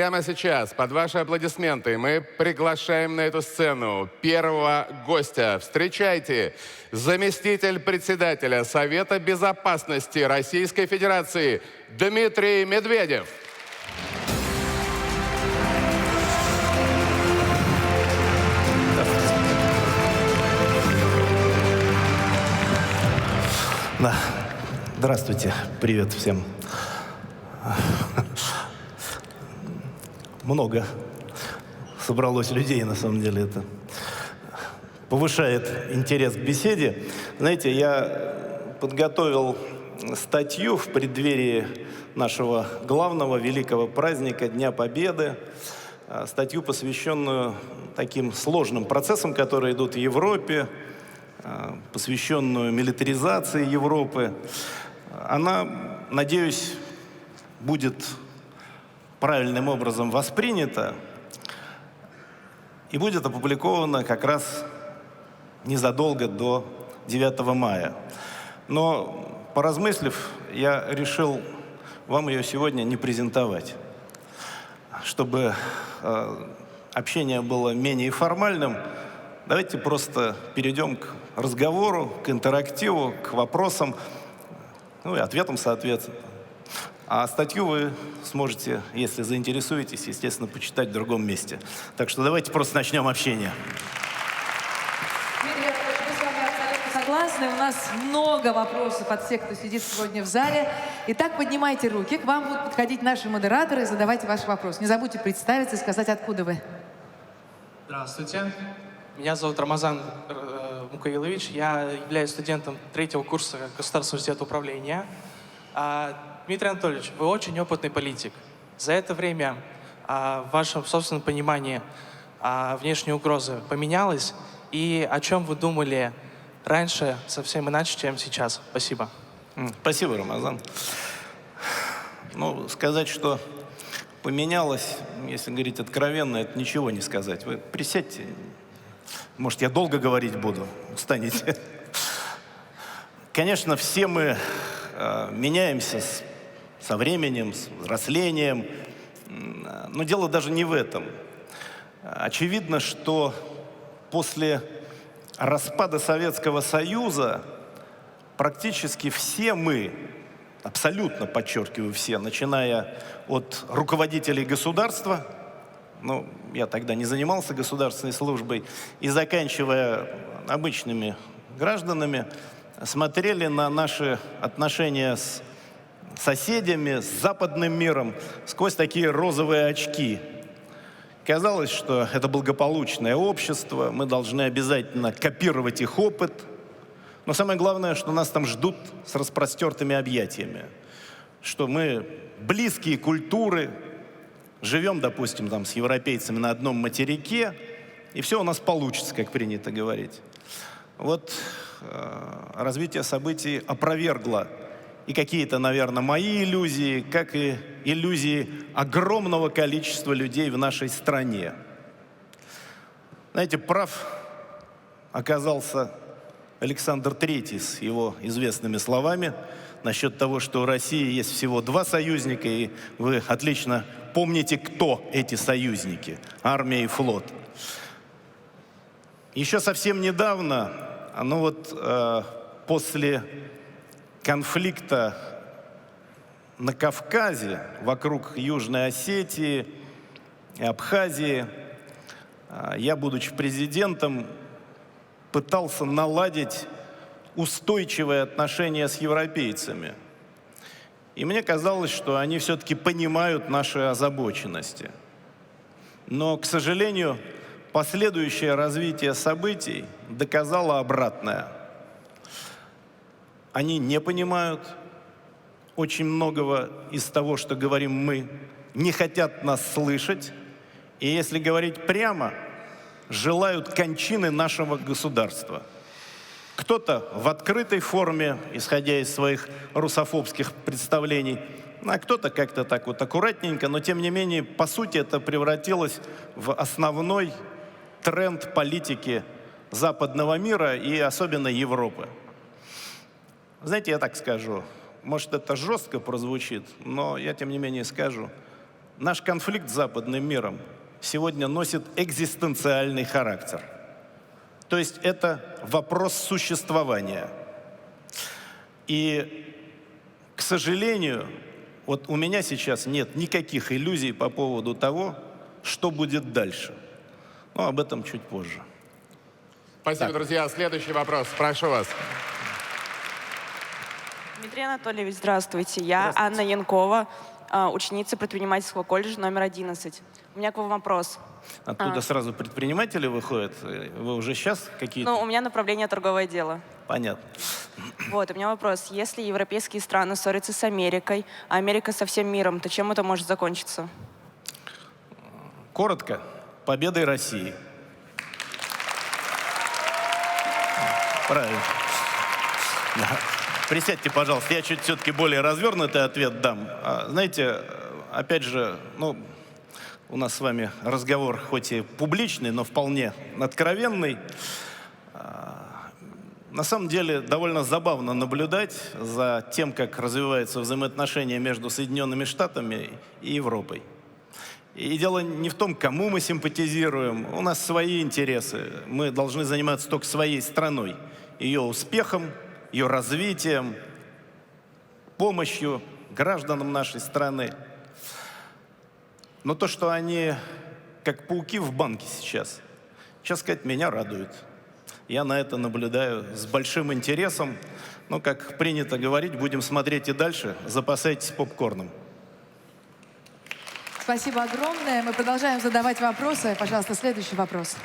прямо сейчас, под ваши аплодисменты, мы приглашаем на эту сцену первого гостя. Встречайте, заместитель председателя Совета Безопасности Российской Федерации Дмитрий Медведев. Да. Здравствуйте. Привет всем. Много собралось людей, на самом деле. Это повышает интерес к беседе. Знаете, я подготовил статью в преддверии нашего главного великого праздника Дня Победы. Статью, посвященную таким сложным процессам, которые идут в Европе, посвященную милитаризации Европы. Она, надеюсь, будет правильным образом воспринята и будет опубликована как раз незадолго до 9 мая. Но, поразмыслив, я решил вам ее сегодня не презентовать, чтобы общение было менее формальным. Давайте просто перейдем к разговору, к интерактиву, к вопросам, ну и ответам, соответственно. А статью вы сможете, если заинтересуетесь, естественно, почитать в другом месте. Так что давайте просто начнем общение. Дмитрий Анатольевич, мы с вами абсолютно согласны. У нас много вопросов от всех, кто сидит сегодня в зале. Итак, поднимайте руки. К вам будут подходить наши модераторы и задавайте ваши вопросы. Не забудьте представиться и сказать, откуда вы. Здравствуйте. Меня зовут Рамазан Мукаилович. Я являюсь студентом 3-го курса Государственного университета управления. Дмитрий Анатольевич, вы очень опытный политик. За это время в вашем собственном понимании внешней угрозы поменялось? И о чем вы думали раньше совсем иначе, чем сейчас? Спасибо. Спасибо, Рамазан. Ну, сказать, что поменялось, если говорить откровенно, это ничего не сказать. Вы присядьте. Может, я долго говорить буду? Устанете. Конечно, все мы меняемся со временем, с взрослением. Но дело даже не в этом. Очевидно, что после распада Советского Союза практически все мы, абсолютно подчеркиваю все, начиная от руководителей государства, ну, я тогда не занимался государственной службой, и заканчивая обычными гражданами, смотрели на наши отношения с соседями, с западным миром сквозь такие розовые очки. Казалось, что это благополучное общество, мы должны обязательно копировать их опыт. Но самое главное, что нас там ждут с распростертыми объятиями. Что мы близкие культуры, живем, допустим, там, с европейцами на одном материке, и все у нас получится, как принято говорить. Вот развитие событий опровергло и какие-то, наверное, мои иллюзии, как и иллюзии огромного количества людей в нашей стране. Знаете, прав оказался Александр III с его известными словами насчет того, что у России есть всего 2 союзника, и вы отлично помните, кто эти союзники – армия и флот. Еще совсем недавно, ну вот после конфликта на Кавказе, вокруг Южной Осетии и Абхазии, я, будучи президентом, пытался наладить устойчивые отношения с европейцами. И мне казалось, что они все-таки понимают наши озабоченности. Но, к сожалению, последующее развитие событий доказало обратное. Они не понимают очень многого из того, что говорим мы, не хотят нас слышать, и, если говорить прямо, желают кончины нашего государства. Кто-то в открытой форме, исходя из своих русофобских представлений, а кто-то как-то так вот аккуратненько, но тем не менее, по сути, это превратилось в основной тренд политики западного мира и особенно Европы. Знаете, я так скажу, может, это жестко прозвучит, но я, тем не менее, скажу, Наш конфликт с западным миром сегодня носит экзистенциальный характер. То есть это вопрос существования. И, к сожалению, вот у меня сейчас нет никаких иллюзий по поводу того, что будет дальше. Но об этом чуть позже. Спасибо, друзья. Следующий вопрос. Прошу вас. Дмитрий Анатольевич, здравствуйте. Я Анна Янкова, ученица предпринимательского колледжа номер 11. У меня к вам вопрос. Оттуда сразу предприниматели выходят? Вы уже сейчас какие-то? Ну, у меня направление торговое дело. Понятно. Вот, у меня вопрос. Если европейские страны ссорятся с Америкой, а Америка со всем миром, то чем это может закончиться? Коротко. Победой России. Правильно. Да. Присядьте, пожалуйста. Я чуть все-таки более развернутый ответ дам. Знаете, опять же, ну, у нас с вами разговор хоть и публичный, но вполне откровенный. На самом деле довольно забавно наблюдать за тем, как развиваются взаимоотношения между Соединенными Штатами и Европой. И дело не в том, кому мы симпатизируем. У нас свои интересы. Мы должны заниматься только своей страной, ее успехом, ее развитием, помощью гражданам нашей страны. Но то, что они как пауки в банке сейчас, честно сказать, меня радует. Я на это наблюдаю с большим интересом. Но, как принято говорить, будем смотреть и дальше. Запасайтесь попкорном. Спасибо огромное. Мы продолжаем задавать вопросы. Пожалуйста, следующий вопрос.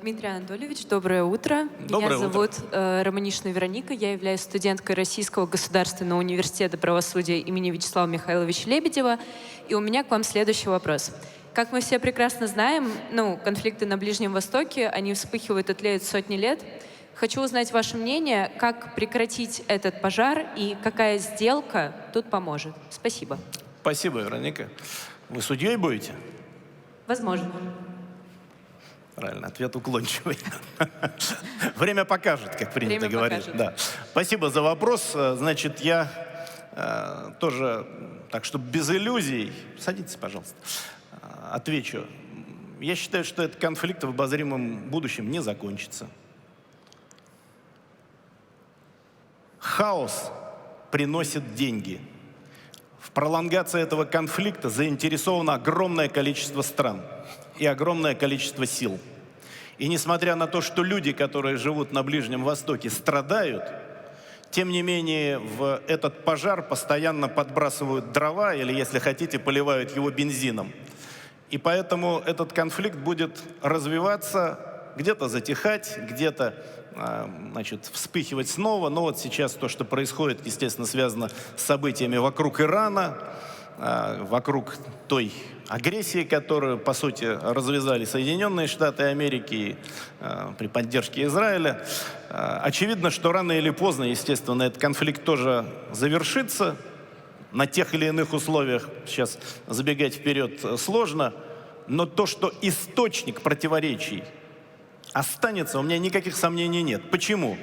Дмитрий Анатольевич, доброе утро. Доброе Меня зовут Романишина Вероника. Я являюсь студенткой Российского государственного университета правосудия имени Вячеслава Михайловича Лебедева. И у меня к вам следующий вопрос. Как мы все прекрасно знаем, конфликты на Ближнем Востоке, они вспыхивают и тлеют сотни лет. Хочу узнать ваше мнение, как прекратить этот пожар и какая сделка тут поможет. Спасибо. Спасибо, Вероника. Вы судьей будете? Возможно. Правильно, ответ уклончивый. Время покажет, как принято Время говорить. покажет. Да. Спасибо за вопрос. Значит, я тоже, так что без иллюзий, садитесь, пожалуйста, отвечу. Я считаю, что этот конфликт в обозримом будущем не закончится. Хаос приносит деньги. В пролонгации этого конфликта заинтересовано огромное количество стран и огромное количество сил. И несмотря на то, что люди, которые живут на Ближнем Востоке, страдают, тем не менее в этот пожар постоянно подбрасывают дрова или, если хотите, поливают его бензином. И поэтому этот конфликт будет развиваться, где-то затихать, где-то вспыхивать снова. Но вот сейчас то, что происходит, естественно, связано с событиями вокруг Ирана, вокруг той агрессии, которую, по сути, развязали Соединенные Штаты Америки при поддержке Израиля. Очевидно, что рано или поздно, естественно, этот конфликт тоже завершится на тех или иных условиях. Сейчас забегать вперед сложно. Но то, что источник противоречий останется, у меня никаких сомнений нет. Почему?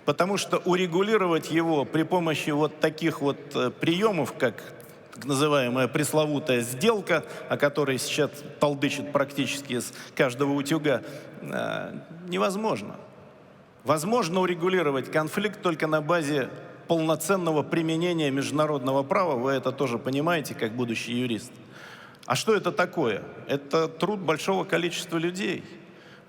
Потому что урегулировать его при помощи вот таких вот приемов, как так называемая пресловутая сделка, о которой сейчас толдычат практически из каждого утюга, невозможно. Возможно урегулировать конфликт только на базе полноценного применения международного права. Вы это тоже понимаете, как будущий юрист. А что это такое? Это труд большого количества людей.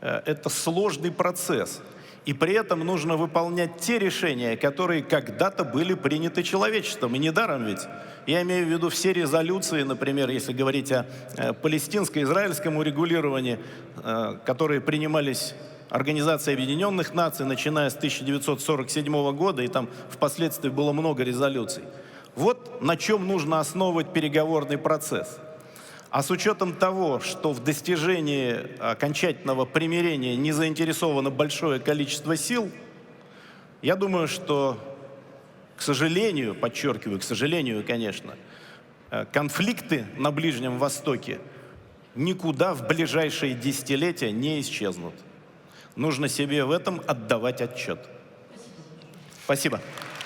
Это сложный процесс. И при этом нужно выполнять те решения, которые когда-то были приняты человечеством. И недаром ведь. Я имею в виду все резолюции, например, если говорить о палестинско-израильском урегулировании, которые принимались Организацией Объединенных Наций, начиная с 1947 года, и там впоследствии было много резолюций. Вот на чем нужно основывать переговорный процесс. А с учетом того, что в достижении окончательного примирения не заинтересовано большое количество сил, я думаю, что, к сожалению, подчеркиваю, к сожалению, конечно, конфликты на Ближнем Востоке никуда в ближайшие десятилетия не исчезнут. Нужно себе в этом отдавать отчет. Спасибо.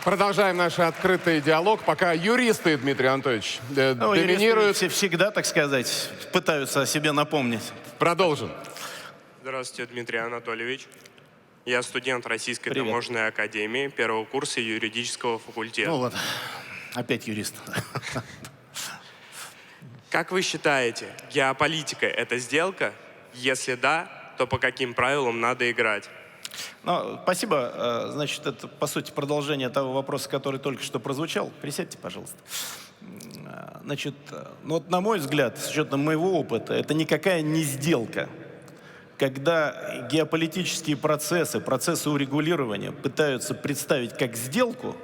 Продолжаем наш открытый диалог, пока юристы, Дмитрий Анатольевич, Ну, доминируют. юристы всегда, так сказать, пытаются о себе напомнить. Продолжим. Здравствуйте, Дмитрий Анатольевич. Я студент Российской Привет. таможенной академии первого курса юридического факультета. Ну вот, опять юрист. Как вы считаете, геополитика – это сделка? Если да, то по каким правилам надо играть? Ну, спасибо. Значит, это, по сути, продолжение того вопроса, который только что прозвучал. Присядьте, пожалуйста. Значит, ну вот на мой взгляд, с учетом моего опыта, это никакая не сделка. Когда геополитические процессы, процессы урегулирования пытаются представить как сделку,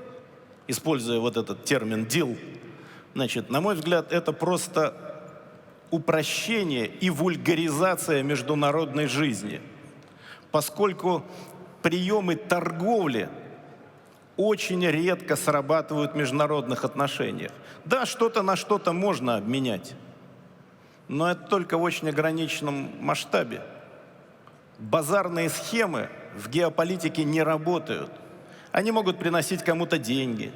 используя вот этот термин «deal», значит, на мой взгляд, это просто упрощение и вульгаризация международной жизни, поскольку приемы торговли очень редко срабатывают в международных отношениях. Да, что-то на что-то можно обменять, но это только в очень ограниченном масштабе. Базарные схемы в геополитике не работают. Они могут приносить кому-то деньги,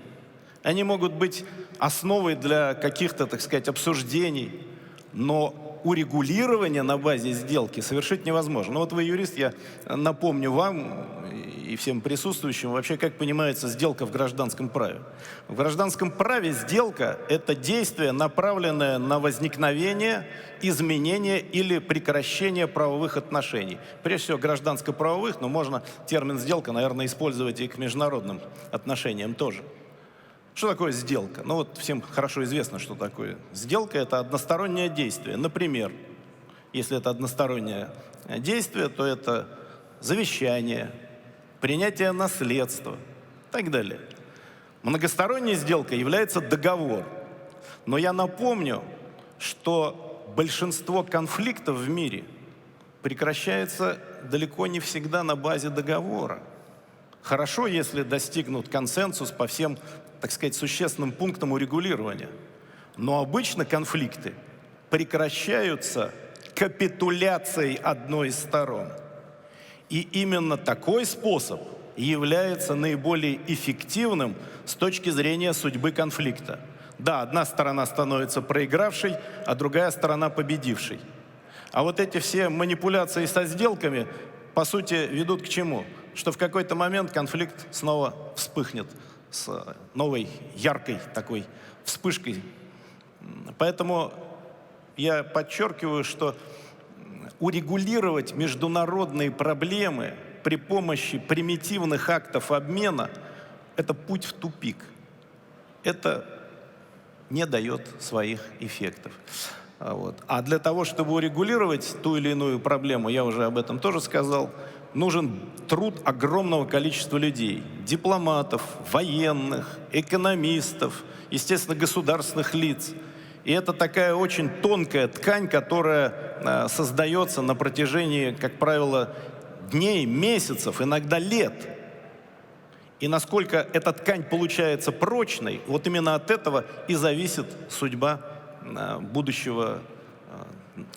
они могут быть основой для каких-то, так сказать, обсуждений, но урегулирование на базе сделки совершить невозможно. Ну вот вы юрист, я напомню вам и всем присутствующим вообще, как понимается сделка в гражданском праве. В гражданском праве сделка – это действие, направленное на возникновение, изменение или прекращение правовых отношений. Прежде всего гражданско-правовых, но можно термин «сделка», наверное, использовать и к международным отношениям тоже. Что такое сделка? Ну вот всем хорошо известно, что такое. Сделка – это одностороннее действие. Например, если это одностороннее действие, то это завещание, принятие наследства и так далее. Многосторонней сделкой является договор. Но я напомню, что большинство конфликтов в мире прекращается далеко не всегда на базе договора. Хорошо, если достигнут консенсус по всем, так сказать, существенным пунктам урегулирования. Но обычно конфликты прекращаются капитуляцией одной из сторон. И именно такой способ является наиболее эффективным с точки зрения судьбы конфликта. Да, одна сторона становится проигравшей, а другая сторона победившей. А вот эти все манипуляции со сделками, по сути, ведут к чему? Что в какой-то момент конфликт снова вспыхнет с новой яркой такой вспышкой. Поэтому я подчеркиваю, что урегулировать международные проблемы при помощи примитивных актов обмена – это путь в тупик. Это не дает своих эффектов. Вот. А для того, чтобы урегулировать ту или иную проблему, я уже об этом тоже сказал, нужен труд огромного количества людей. Дипломатов, военных, экономистов, естественно, государственных лиц. И это такая очень тонкая ткань, которая создается на протяжении, как правило, дней, месяцев, иногда лет. И насколько эта ткань получается прочной, вот именно от этого и зависит судьба будущего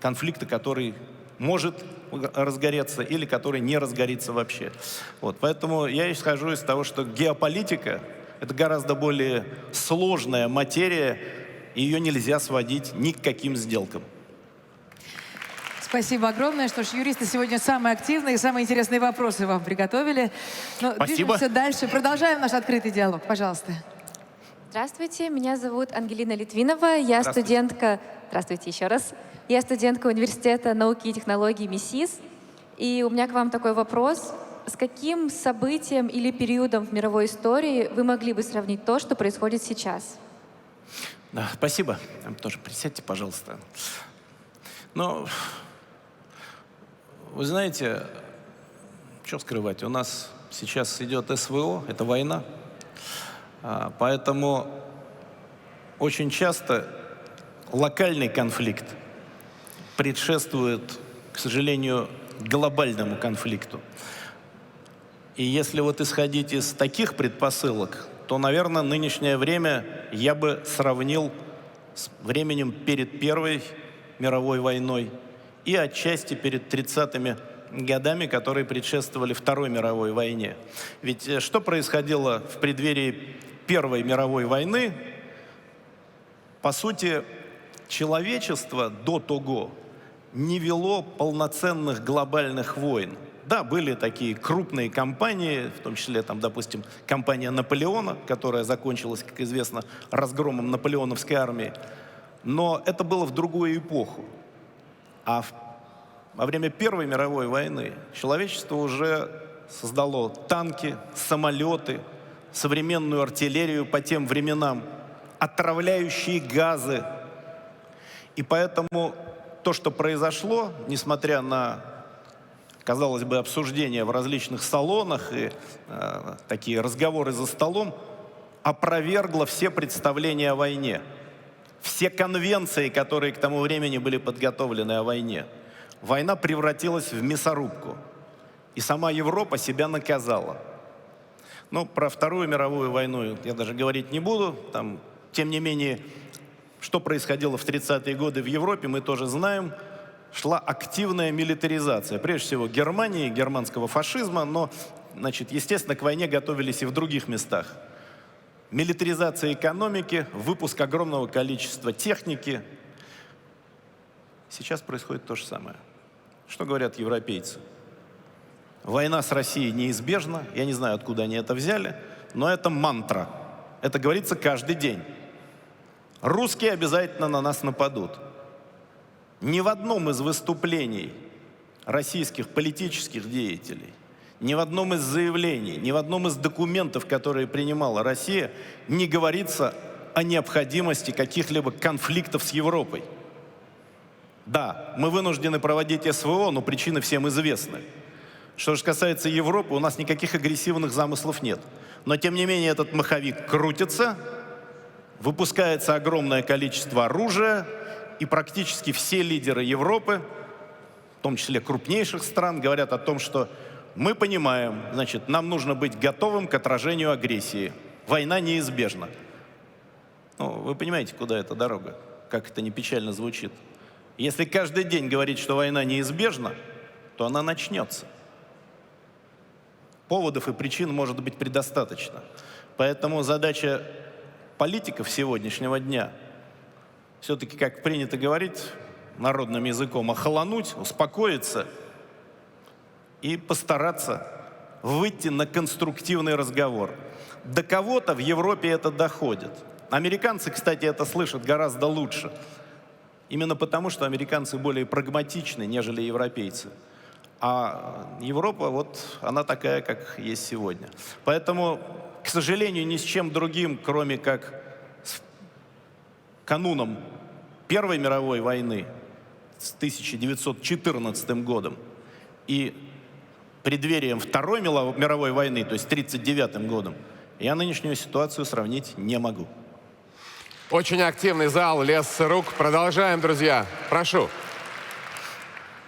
конфликта, который может разгореться или который не разгорится вообще. Вот. Поэтому я исхожу из того, что геополитика – это гораздо более сложная материя, и ее нельзя сводить ни к каким сделкам. Спасибо огромное. Что ж, юристы сегодня самые активные и самые интересные вопросы вам приготовили. Но Спасибо. движемся дальше. Продолжаем наш открытый диалог. Пожалуйста. Здравствуйте, меня зовут Ангелина Литвинова, я студентка... Здравствуйте еще раз. Я студентка Университета науки и технологий МИСИС. И у меня к вам такой вопрос. С каким событием или периодом в мировой истории вы могли бы сравнить то, что происходит сейчас? Да, спасибо. Тоже присядьте, пожалуйста. Ну, вы знаете, что скрывать, у нас сейчас идет СВО, это война. Поэтому очень часто локальный конфликт предшествует, к сожалению, глобальному конфликту. И если вот исходить из таких предпосылок, то, наверное, нынешнее время я бы сравнил с временем перед Первой мировой войной и отчасти перед 30-ми годами, которые предшествовали Второй мировой войне. Ведь что происходило в преддверии Первой мировой войны? По сути, человечество до того не вело полноценных глобальных войн. Да, были такие крупные кампании, в том числе, там, допустим, кампания Наполеона, которая закончилась, как известно, разгромом наполеоновской армии. Но это было в другую эпоху. А во время Первой мировой войны человечество уже создало танки, самолеты, современную артиллерию по тем временам, отравляющие газы. И поэтому то, что произошло, несмотря на, казалось бы, обсуждения в различных салонах и такие разговоры за столом, опровергло все представления о войне, все конвенции, которые к тому времени были подготовлены о войне. Война превратилась в мясорубку, и сама Европа себя наказала. Но про Вторую мировую войну я даже говорить не буду. Там, тем не менее, что происходило в 30-е годы в Европе, мы тоже знаем. Шла активная милитаризация. Прежде всего Германии, германского фашизма, но, значит, естественно, к войне готовились и в других местах. Милитаризация экономики, выпуск огромного количества техники. Сейчас происходит то же самое. Что говорят европейцы? Война с Россией неизбежна. Я не знаю, откуда они это взяли, но это мантра. Это говорится каждый день. Русские обязательно на нас нападут. Ни в одном из выступлений российских политических деятелей, ни в одном из заявлений, ни в одном из документов, которые принимала Россия, не говорится о необходимости каких-либо конфликтов с Европой. Да, мы вынуждены проводить СВО, но причины всем известны. Что же касается Европы, у нас никаких агрессивных замыслов нет. Но, тем не менее, этот маховик крутится, выпускается огромное количество оружия, и практически все лидеры Европы, в том числе крупнейших стран, говорят о том, что мы понимаем, значит, нам нужно быть готовым к отражению агрессии. Война неизбежна. Ну, вы понимаете, куда эта дорога? Как это не печально звучит. Если каждый день говорить, что война неизбежна, то она начнется. Поводов и причин может быть предостаточно. Поэтому задача политиков сегодняшнего дня все-таки, как принято говорить народным языком, охолонуть, успокоиться и постараться выйти на конструктивный разговор. До кого-то в Европе это доходит. Американцы, кстати, это слышат гораздо лучше. Именно потому, что американцы более прагматичны, нежели европейцы. А Европа, вот, она такая, как есть сегодня. Поэтому, к сожалению, ни с чем другим, кроме как с кануном Первой мировой войны с 1914 годом и преддверием Второй мировой войны, то есть 1939 годом, я нынешнюю ситуацию сравнить не могу. Очень активный зал, лес рук. Продолжаем, друзья. Прошу.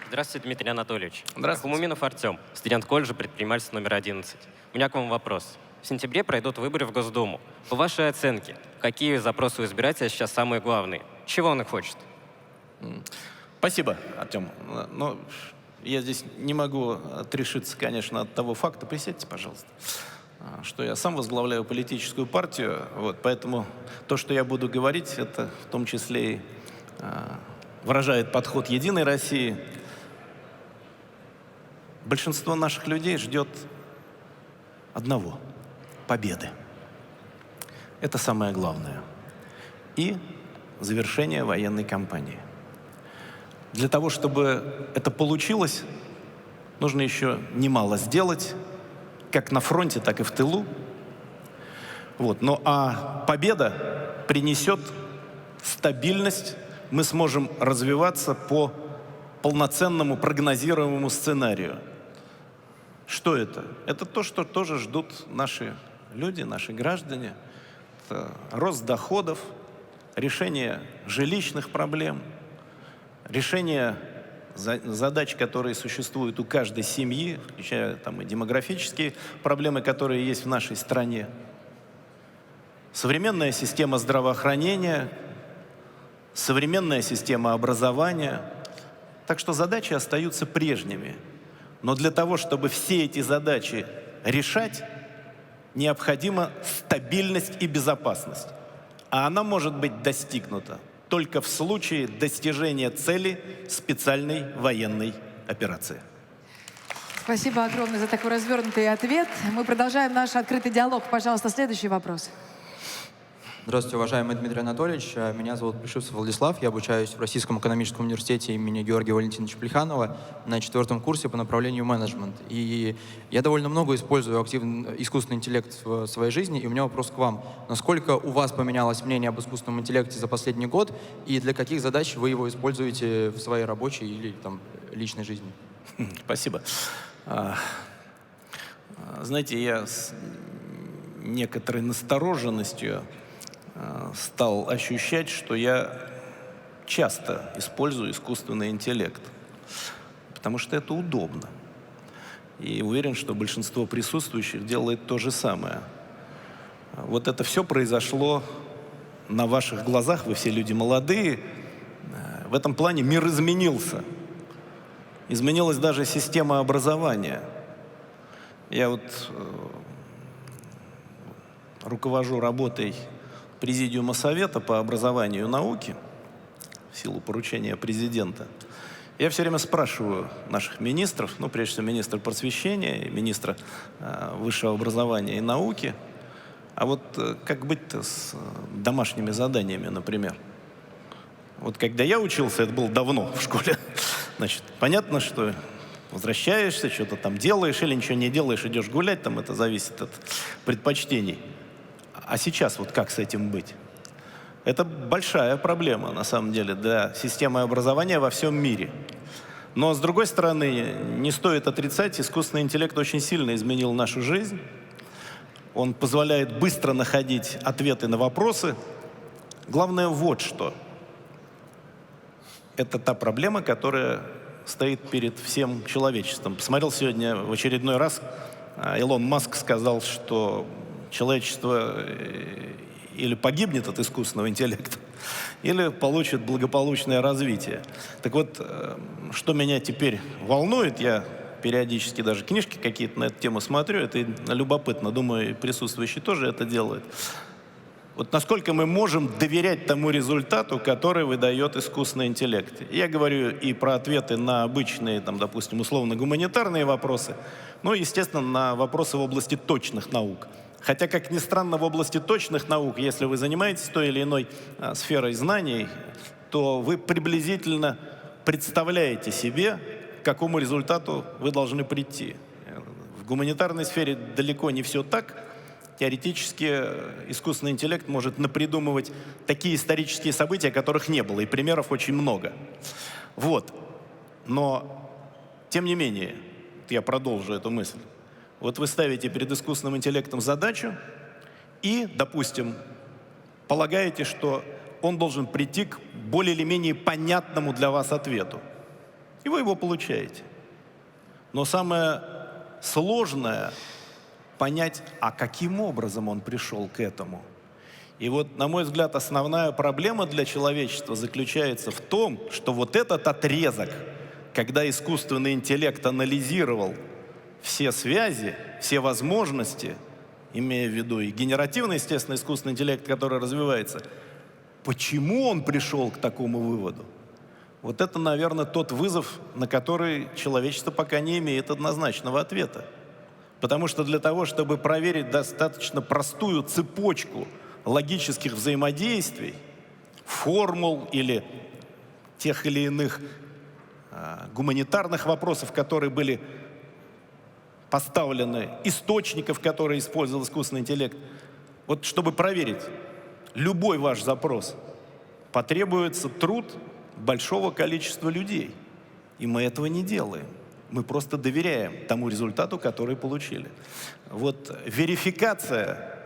Здравствуйте, Дмитрий Анатольевич. Здравствуйте. Хумуминов Артем, студент колледжа предпринимательства номер 11. У меня к вам вопрос. В сентябре пройдут выборы в Госдуму. По вашей оценке, какие запросы у избирателя сейчас самые главные? Чего он их хочет? Спасибо, Артем. Но я здесь не могу отрешиться, конечно, от того факта, присядьте, пожалуйста, что я сам возглавляю политическую партию, вот, поэтому то, что я буду говорить, это в том числе и выражает подход «Единой России». Большинство наших людей ждет одного – победы. Это самое главное. И завершение военной кампании. Для того, чтобы это получилось, нужно еще немало сделать, как на фронте, так и в тылу. Вот. Ну а победа принесет стабильность, мы сможем развиваться по полноценному прогнозируемому сценарию. Что это? Это то, что тоже ждут наши люди, наши граждане. Это рост доходов, решение жилищных проблем, решение задач, которые существуют у каждой семьи, включая там и демографические проблемы, которые есть в нашей стране. Современная система здравоохранения, современная система образования. Так что задачи остаются прежними. Но для того, чтобы все эти задачи решать, необходима стабильность и безопасность. А она может быть достигнута только в случае достижения цели специальной военной операции. Спасибо огромное за такой развернутый ответ. Мы продолжаем наш открытый диалог. Пожалуйста, следующий вопрос. Здравствуйте, уважаемый Дмитрий Анатольевич. Меня зовут Плешивцев Владислав. Я обучаюсь в Российском экономическом университете имени Георгия Валентиновича Плеханова на 4-м курсе по направлению менеджмент. И я довольно много использую искусственный интеллект в своей жизни. И у меня вопрос к вам. Насколько у вас поменялось мнение об искусственном интеллекте за последний год? И для каких задач вы его используете в своей рабочей или личной жизни? Спасибо. Знаете, я с некоторой настороженностью стал ощущать, что я часто использую искусственный интеллект, потому что это удобно. И уверен, что большинство присутствующих делает то же самое. Вот это все произошло на ваших глазах, вы все люди молодые. В этом плане мир изменился. Изменилась даже система образования. Я руковожу работой Президиума Совета по образованию и науке в силу поручения президента. Я все время спрашиваю наших министров, прежде всего министра просвещения и министра высшего образования и науки, а вот как быть-то с домашними заданиями, например? Вот когда я учился, это было давно в школе, значит, понятно, что возвращаешься, что-то там делаешь или ничего не делаешь, идешь гулять, там это зависит от предпочтений. А сейчас вот как с этим быть? Это большая проблема, на самом деле, для системы образования во всем мире. Но, с другой стороны, не стоит отрицать, искусственный интеллект очень сильно изменил нашу жизнь. Он позволяет быстро находить ответы на вопросы. Главное вот что. Это та проблема, которая стоит перед всем человечеством. Посмотрел сегодня в очередной раз, Илон Маск сказал, что человечество или погибнет от искусственного интеллекта, или получит благополучное развитие. Так вот, что меня теперь волнует, я периодически даже книжки какие-то на эту тему смотрю, это любопытно, думаю, и присутствующие тоже это делают. Вот насколько мы можем доверять тому результату, который выдает искусственный интеллект. Я говорю и про ответы на обычные, допустим, условно-гуманитарные вопросы, естественно, на вопросы в области точных наук. Хотя, как ни странно, в области точных наук, если вы занимаетесь той или иной сферой знаний, то вы приблизительно представляете себе, к какому результату вы должны прийти. В гуманитарной сфере далеко не все так. Теоретически искусственный интеллект может напридумывать такие исторические события, которых не было, и примеров очень много. Вот. Но, тем не менее, я продолжу эту мысль. Вот вы ставите перед искусственным интеллектом задачу и, допустим, полагаете, что он должен прийти к более или менее понятному для вас ответу. И вы его получаете. Но самое сложное — понять, а каким образом он пришел к этому. И вот, на мой взгляд, основная проблема для человечества заключается в том, что вот этот отрезок, когда искусственный интеллект анализировал все связи, все возможности, имея в виду и генеративный, естественно, искусственный интеллект, который развивается, почему он пришел к такому выводу? Вот это, наверное, тот вызов, на который человечество пока не имеет однозначного ответа. Потому что для того, чтобы проверить достаточно простую цепочку логических взаимодействий, формул или тех или иных гуманитарных вопросов, которые были поставлены, источников, которые использовал искусственный интеллект. Вот чтобы проверить любой ваш запрос, потребуется труд большого количества людей. И мы этого не делаем. Мы просто доверяем тому результату, который получили. Вот верификация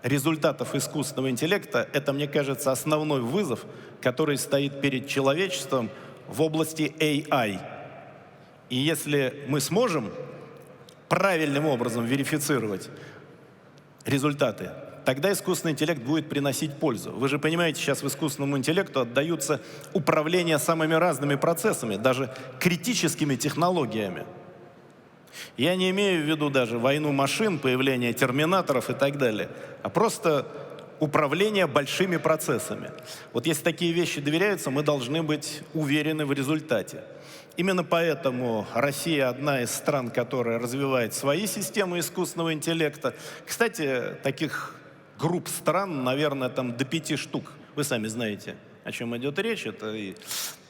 результатов искусственного интеллекта — это, мне кажется, основной вызов, который стоит перед человечеством в области AI. И если мы сможем правильным образом верифицировать результаты, тогда искусственный интеллект будет приносить пользу. Вы же понимаете, сейчас в искусственному интеллекту отдаются управление самыми разными процессами, даже критическими технологиями. Я не имею в виду даже войну машин, появление терминаторов и так далее, а просто управление большими процессами. Вот если такие вещи доверяются, мы должны быть уверены в результате. Именно поэтому Россия одна из стран, которая развивает свои системы искусственного интеллекта. Кстати, таких групп стран, наверное, там до 5 штук. Вы сами знаете, о чем идет речь. Это и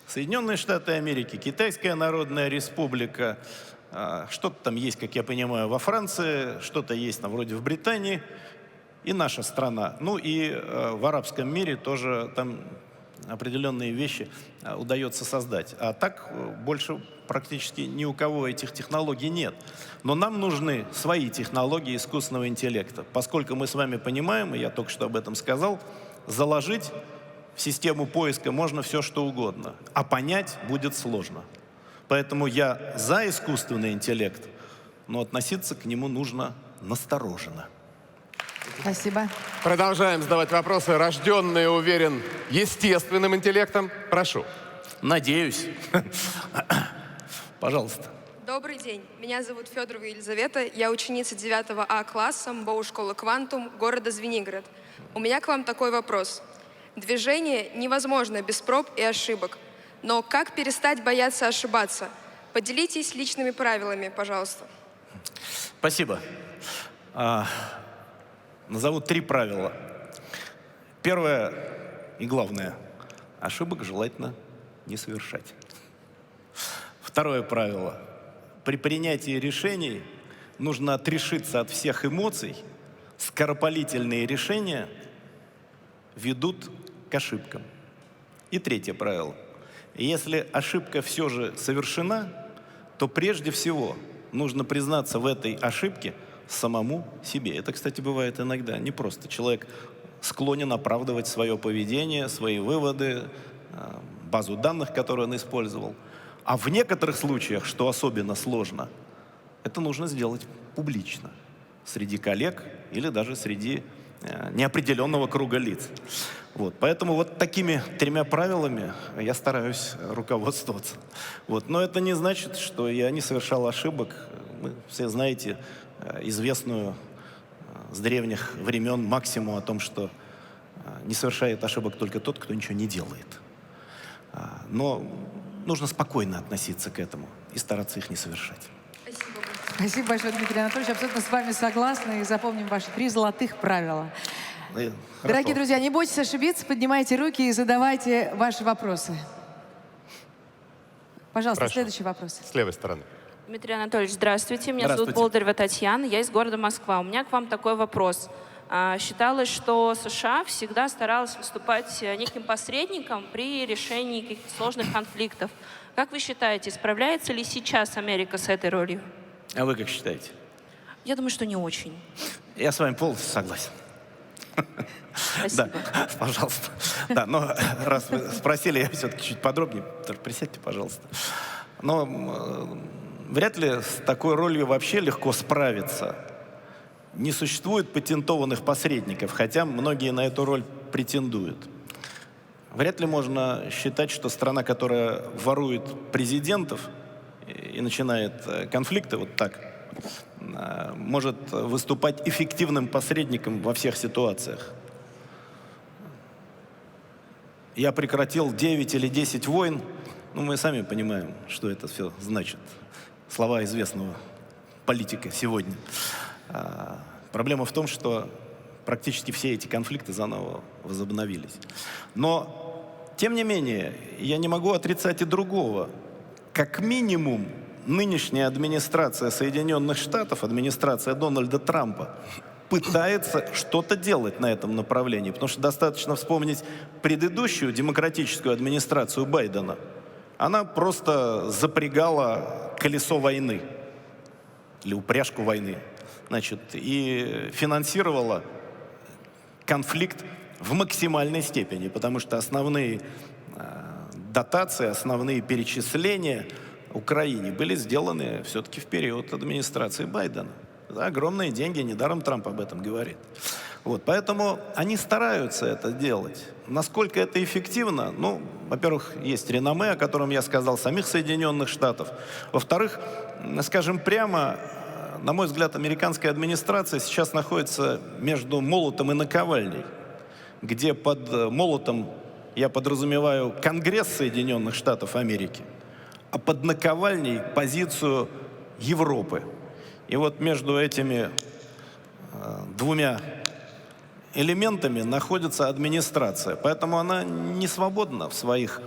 Соединенные Штаты Америки, Китайская Народная Республика, что-то там есть, как я понимаю, во Франции, что-то есть там вроде в Британии, и наша страна. Ну и в арабском мире тоже там определенные вещи удается создать. А так больше практически ни у кого этих технологий нет. Но нам нужны свои технологии искусственного интеллекта. Поскольку мы с вами понимаем, и я только что об этом сказал, заложить в систему поиска можно все, что угодно, а понять будет сложно. Поэтому я за искусственный интеллект, но относиться к нему нужно настороженно. Спасибо. Продолжаем задавать вопросы. Рожденный, уверен, естественным интеллектом. Прошу. Надеюсь. Пожалуйста. Добрый день. Меня зовут Федорова Елизавета. Я ученица 9 А класса МБОУ школы «Квантум» города Звенигород. У меня к вам такой вопрос. Движение невозможно без проб и ошибок. Но как перестать бояться ошибаться? Поделитесь личными правилами, пожалуйста. Спасибо. Назову 3 правила. Первое и главное. Ошибок желательно не совершать. Второе правило. При принятии решений нужно отрешиться от всех эмоций. Скоропалительные решения ведут к ошибкам. И третье правило. Если ошибка все же совершена, то прежде всего нужно признаться в этой ошибке самому себе. Это, кстати, бывает иногда. Не просто человек склонен оправдывать свое поведение, свои выводы, базу данных, которую он использовал. А в некоторых случаях, что особенно сложно, это нужно сделать публично, среди коллег или даже среди неопределенного круга лиц. Вот. Поэтому вот такими 3 правилами я стараюсь руководствоваться. Вот. Но это не значит, что я не совершал ошибок. Вы все знаете известную с древних времен максимум о том, что не совершает ошибок только тот, кто ничего не делает. Но нужно спокойно относиться к этому и стараться их не совершать. Спасибо. Спасибо большое, Дмитрий Анатольевич. Абсолютно с вами согласна. И запомним ваши 3 золотых правила. Дорогие друзья, не бойтесь ошибиться, поднимайте руки и задавайте ваши вопросы. Пожалуйста, Прошу. следующий вопрос. С левой стороны. Дмитрий Анатольевич, здравствуйте. Меня Здравствуйте. зовут Болдырева Татьяна, я из города Москва. У меня к вам такой вопрос. Считалось, что США всегда старалась выступать неким посредником при решении каких-то сложных конфликтов. Как вы считаете, справляется ли сейчас Америка с этой ролью? А вы как считаете? Я думаю, что не очень. Я с вами полностью согласен. Спасибо. Да, пожалуйста. Да, но раз вы спросили, я все-таки чуть подробнее. Тоже присядьте, пожалуйста. Но вряд ли с такой ролью вообще легко справиться. Не существует патентованных посредников, хотя многие на эту роль претендуют. Вряд ли можно считать, что страна, которая ворует президентов и начинает конфликты вот так, может выступать эффективным посредником во всех ситуациях. Я прекратил 9 или 10 войн. Ну, мы сами понимаем, что это все значит. Слова известного политика сегодня. Проблема в том, что практически все эти конфликты заново возобновились. Но, тем не менее, я не могу отрицать и другого. Как минимум, нынешняя администрация Соединенных Штатов, администрация Дональда Трампа, пытается что-то делать на этом направлении. Потому что достаточно вспомнить предыдущую демократическую администрацию Байдена. Она просто запрягала колесо войны или упряжку войны, значит, и финансировала конфликт в максимальной степени, потому что основные дотации, основные перечисления Украине были сделаны все-таки в период администрации Байдена. Да, огромные деньги, недаром Трамп об этом говорит. Вот, поэтому они стараются это делать. Насколько это эффективно, ну, во-первых, есть реноме, о котором я сказал, самих Соединенных Штатов. Во-вторых, скажем прямо, на мой взгляд, американская администрация сейчас находится между молотом и наковальней, где под молотом я подразумеваю Конгресс Соединенных Штатов Америки, а под наковальней позицию Европы. И вот между этими двумя элементами находится администрация. Поэтому она не свободна в своих,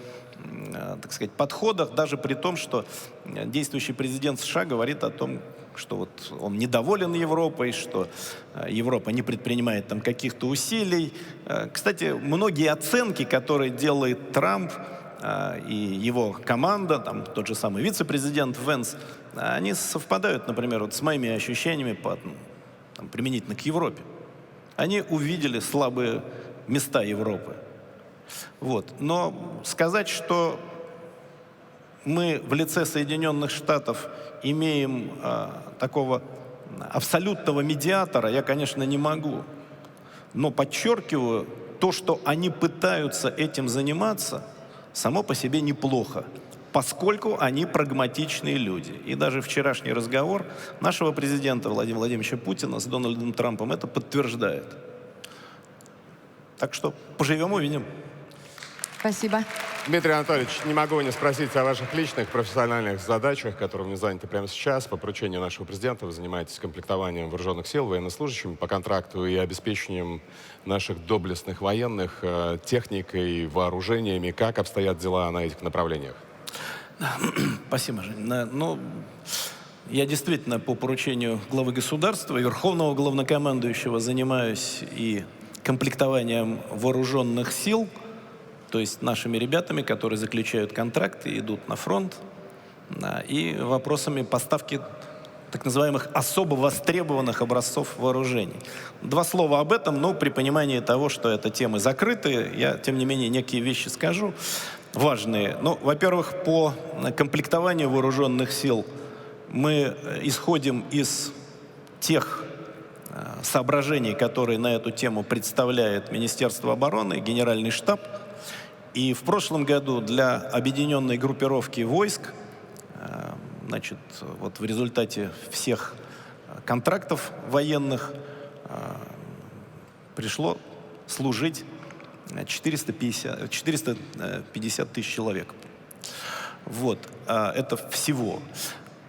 так сказать, подходах, даже при том, что действующий президент США говорит о том, что вот он недоволен Европой, что Европа не предпринимает там каких-то усилий. Кстати, многие оценки, которые делает Трамп и его команда, там тот же самый вице-президент Венс, они совпадают, например, вот с моими ощущениями применительно к Европе. Они увидели слабые места Европы. Вот. Но сказать, что мы в лице Соединенных Штатов имеем такого абсолютного медиатора, я, конечно, не могу. Но подчеркиваю, то, что они пытаются этим заниматься, само по себе неплохо, поскольку они прагматичные люди. И даже вчерашний разговор нашего президента Владимира Владимировича Путина с Дональдом Трампом это подтверждает. Так что поживем, увидим. Спасибо. Дмитрий Анатольевич, не могу не спросить о ваших личных профессиональных задачах, которыми заняты прямо сейчас. По поручению нашего президента вы занимаетесь комплектованием вооруженных сил, военнослужащими по контракту и обеспечением наших доблестных военных техникой, вооружениями. Как обстоят дела на этих направлениях? Спасибо, Жень. Ну, я действительно по поручению главы государства и верховного главнокомандующего занимаюсь и комплектованием вооруженных сил, то есть нашими ребятами, которые заключают контракты, идут на фронт, и вопросами поставки так называемых особо востребованных образцов вооружений. Два слова об этом, но при понимании того, что это темы закрытые, я, тем не менее, некие вещи скажу, важные. Ну, во-первых, по комплектованию вооруженных сил мы исходим из тех соображений, которые на эту тему представляет Министерство обороны, Генеральный штаб. И в прошлом году для объединенной группировки войск, значит, вот в результате всех контрактов военных пришло служить 450 тысяч человек. Вот, это всего.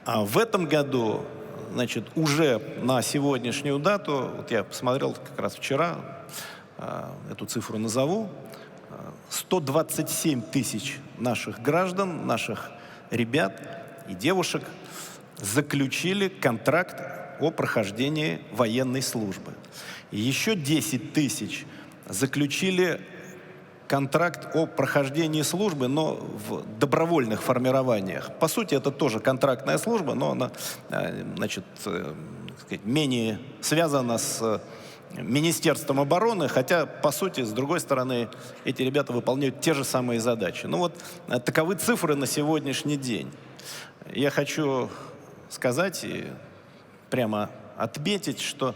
А в этом году, значит, уже на сегодняшнюю дату, вот я посмотрел как раз вчера, эту цифру назову, 127 тысяч наших граждан, наших ребят и девушек заключили контракт о прохождении военной службы. И еще 10 тысяч заключили контракт о прохождении службы, но в добровольных формированиях. По сути, это тоже контрактная служба, но она, значит, менее связана с Министерством обороны, хотя, по сути, с другой стороны, эти ребята выполняют те же самые задачи. Ну вот, таковы цифры на сегодняшний день. Я хочу сказать и прямо отметить, что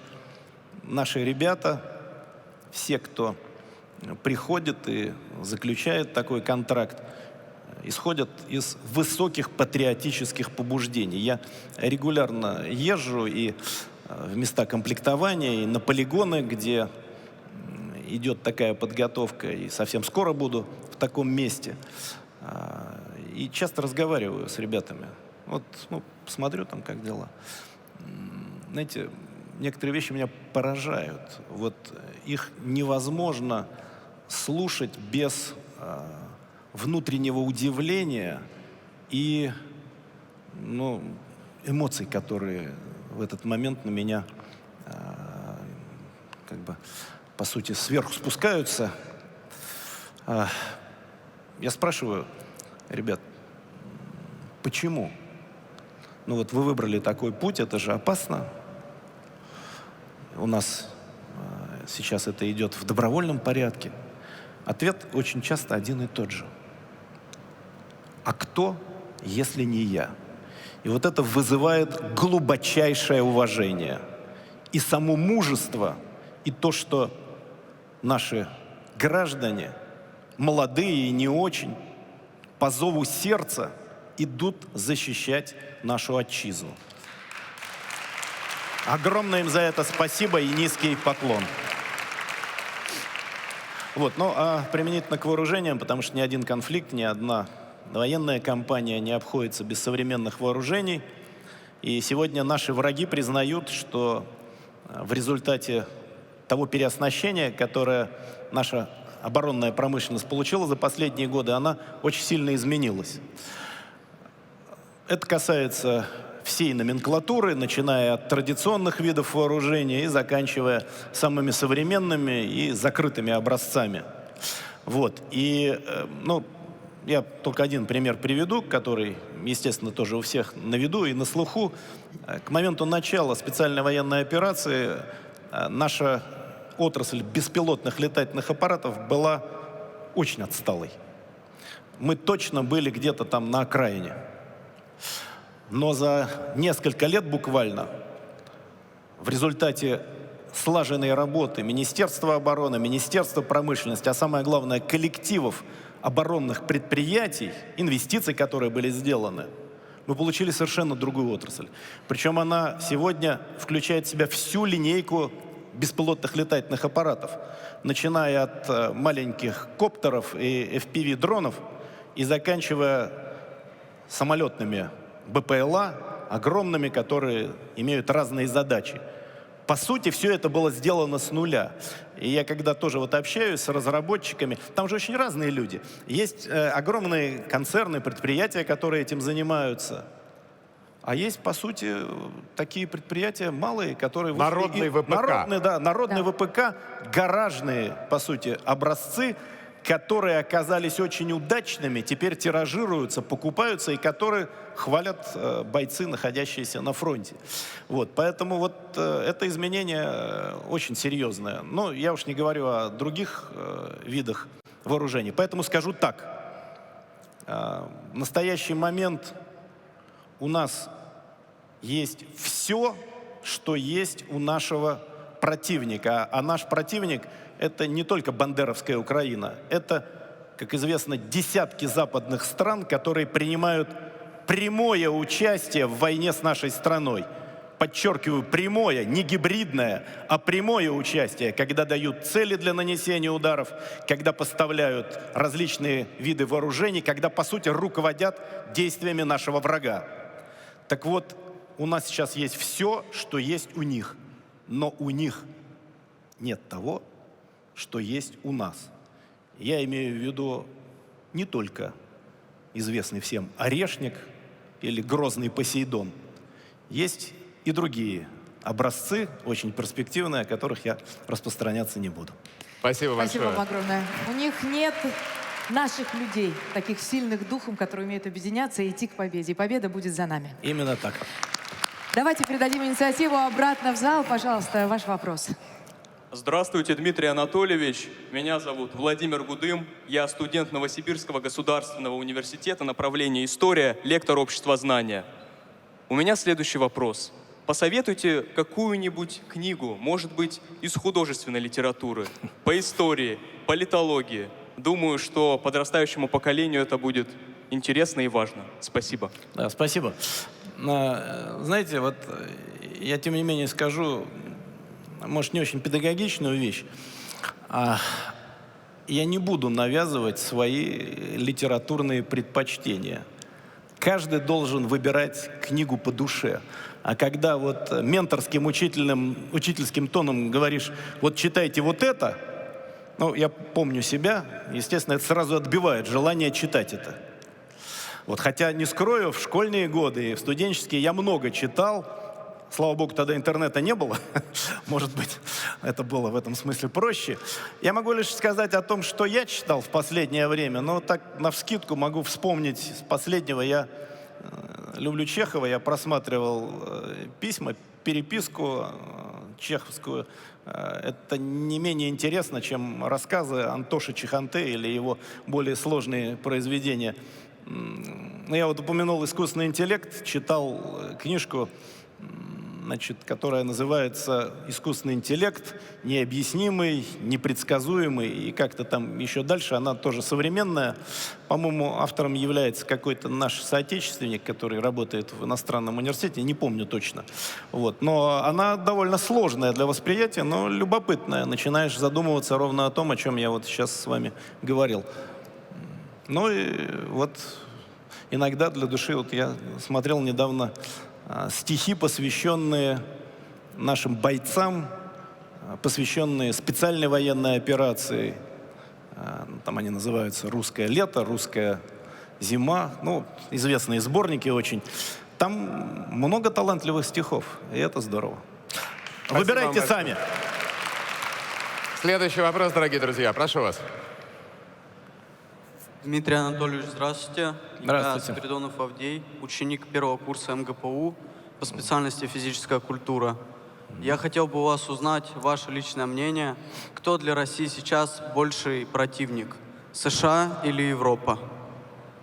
наши ребята, все, кто приходит и заключает такой контракт, исходят из высоких патриотических побуждений. Я регулярно езжу и в места комплектования, и на полигоны, где идет такая подготовка, и совсем скоро буду в таком месте. И часто разговариваю с ребятами. Вот, ну, смотрю там, как дела. Знаете, некоторые вещи меня поражают. Вот их невозможно слушать без внутреннего удивления и, ну, эмоций, которые в этот момент на меня, как бы, по сути, сверху спускаются. Я спрашиваю, ребят, почему? Ну вот вы выбрали такой путь, это же опасно. У нас сейчас это идет в добровольном порядке. Ответ очень часто один и тот же. А кто, если не я? И вот это вызывает глубочайшее уважение. И само мужество, и то, что наши граждане, молодые и не очень, по зову сердца идут защищать нашу отчизну. Огромное им за это спасибо и низкий поклон. Вот, ну а применительно к вооружениям, потому что ни один конфликт, ни одна военная кампания не обходится без современных вооружений. И сегодня наши враги признают, что в результате того переоснащения, которое наша оборонная промышленность получила за последние годы, она очень сильно изменилась. Это касается всей номенклатуры, начиная от традиционных видов вооружения и заканчивая самыми современными и закрытыми образцами. Вот. И, ну, я только один пример приведу, который, естественно, тоже у всех на виду и на слуху. К моменту начала специальной военной операции наша отрасль беспилотных летательных аппаратов была очень отсталой. Мы точно были где-то там на окраине. Но за несколько лет буквально в результате слаженной работы Министерства обороны, Министерства промышленности, а самое главное коллективов оборонных предприятий, инвестиций, которые были сделаны, мы получили совершенно другую отрасль. Причем она сегодня включает в себя всю линейку беспилотных летательных аппаратов, начиная от маленьких коптеров и FPV-дронов и заканчивая самолетными БПЛА, огромными, которые имеют разные задачи. По сути, все это было сделано с нуля. И я когда тоже вот общаюсь с разработчиками, там же очень разные люди. Есть огромные концерны, предприятия, которые этим занимаются. А есть, по сути, такие предприятия малые, которые... Народный ВПК. Народный ВПК, гаражные, по сути, образцы, которые оказались очень удачными, теперь тиражируются, покупаются, и которые хвалят бойцы, находящиеся на фронте. Вот, поэтому вот это изменение очень серьезное. Но я уж не говорю о других видах вооружений. Поэтому скажу так. В настоящий момент у нас есть все, что есть у нашего противника. А наш противник — это не только бандеровская Украина. Это, как известно, десятки западных стран, которые принимают прямое участие в войне с нашей страной. Подчеркиваю, прямое, не гибридное, а прямое участие, когда дают цели для нанесения ударов, когда поставляют различные виды вооружений, когда, по сути, руководят действиями нашего врага. Так вот, у нас сейчас есть все, что есть у них, но у них нет того, что есть у нас. Я имею в виду не только известный всем Орешник или грозный Посейдон. Есть и другие образцы, очень перспективные, о которых я распространяться не буду. Спасибо большое. Спасибо вам огромное. У них нет наших людей, таких сильных духом, которые умеют объединяться и идти к победе. И победа будет за нами. Именно так. Давайте передадим инициативу обратно в зал. Пожалуйста, ваш вопрос. Здравствуйте, Дмитрий Анатольевич. Меня зовут Владимир Гудым. Я студент Новосибирского государственного университета, направление история, лектор обществознания. У меня следующий вопрос. Посоветуйте какую-нибудь книгу, может быть, из художественной литературы, по истории, политологии. Думаю, что подрастающему поколению это будет интересно и важно. Спасибо. Да, спасибо. Знаете, вот я тем не менее скажу, может, не очень педагогичную вещь. Я не буду навязывать свои литературные предпочтения. Каждый должен выбирать книгу по душе. А когда вот менторским учительским тоном говоришь, вот читайте вот это, ну, я помню себя, естественно, это сразу отбивает желание читать это. Вот, хотя, не скрою, в школьные годы и в студенческие я много читал. Слава богу, тогда интернета не было. Может быть, это было в этом смысле проще. Я могу лишь сказать о том, что я читал в последнее время. Но так навскидку могу вспомнить с последнего. Я люблю Чехова, я просматривал письма, переписку чеховскую. Это не менее интересно, чем рассказы Антоши Чеханте или его более сложные произведения. Я вот упомянул искусственный интеллект, читал книжку значит, которая называется «Искусственный интеллект», необъяснимый, непредсказуемый, и как-то там еще дальше, она тоже современная. По-моему, автором является какой-то наш соотечественник, который работает в иностранном университете, не помню точно. Вот. Но она довольно сложная для восприятия, но любопытная. Начинаешь задумываться ровно о том, о чем я вот сейчас с вами говорил. Ну и вот иногда для души, вот я смотрел недавно стихи, посвященные нашим бойцам, посвященные специальной военной операции. Там они называются «Русское лето», «Русская зима». Ну, известные сборники очень. Там много талантливых стихов, и это здорово. Спасибо. Выбирайте сами. Следующий вопрос, дорогие друзья. Прошу вас. Дмитрий Анатольевич, здравствуйте. Здравствуйте. Я Спиридонов Авдей, ученик первого курса МГПУ по специальности физическая культура. Я хотел бы у вас узнать ваше личное мнение, кто для России сейчас больший противник, США или Европа?